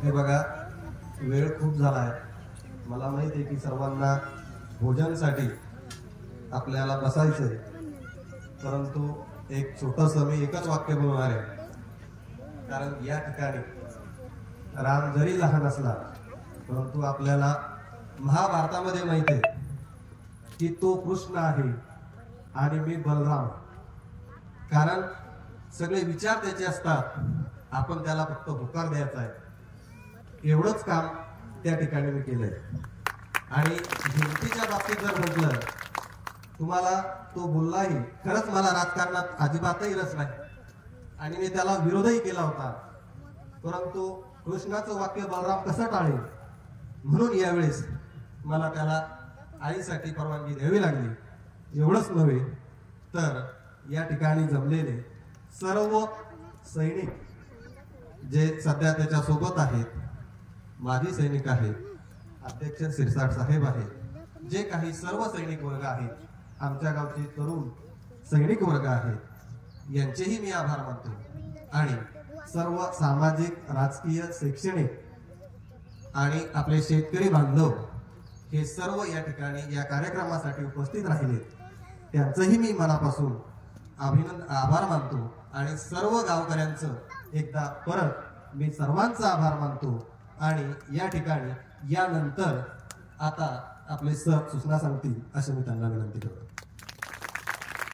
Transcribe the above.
हे बघा, वेळ खूप झाला आहे. मला माहित आहे की सर्वांना भोजनासाठी आपल्याला बसायचं आहे, परंतु एक छोटंसं मी एकच वाक्य बोलणार आहे. कारण या ठिकाणी राम जरी लहान असला परंतु आपल्याला महाभारतामध्ये माहिती आहे की तो कृष्ण आहे आणि मी बलराम. कारण सगळे विचार त्याचे असतात, आपण त्याला फक्त होकार द्यायचा आहे. एवढंच काम त्या ठिकाणी मी केलंय. आणि हिमतीच्या बाबतीत जर म्हटलं, तुम्हाला तो बोललाही, खरंच मला राजकारणात अजिबातही रस नाही आणि मी त्याला विरोधही केला होता, परंतु कृष्णाचं वाक्य बलराम कसं टाळेल म्हणून यावेळेस मला त्याला आईसाठी परवानगी द्यावी लागली. एवढंच नव्हे तर या ठिकाणी जमलेले सर्व सैनिक जे सध्या त्याच्या सोबत आहेत, माजी सैनिक आहेत, अध्यक्ष सिरसाट साहेब आहेत, जे काही सर्व सैनिक वर्ग आहेत, आमच्या गावचे तरुण सैनिक वर्ग आहेत, यांचेही मी आभार मानतो. आणि सर्व सामाजिक, राजकीय, शैक्षणिक आणि आपले शेतकरी बांधव हे सर्व या ठिकाणी या कार्यक्रमासाठी उपस्थित राहिले, त्यांचंही मी मनापासून आभार मानतो. आणि सर्व गावकऱ्यांचं एकदा परत मी सर्वांचा आभार मानतो. आणि या ठिकाणी यानंतर आता आपले सर सूचना सांगतील असे मी त्यांना विनंती करतो.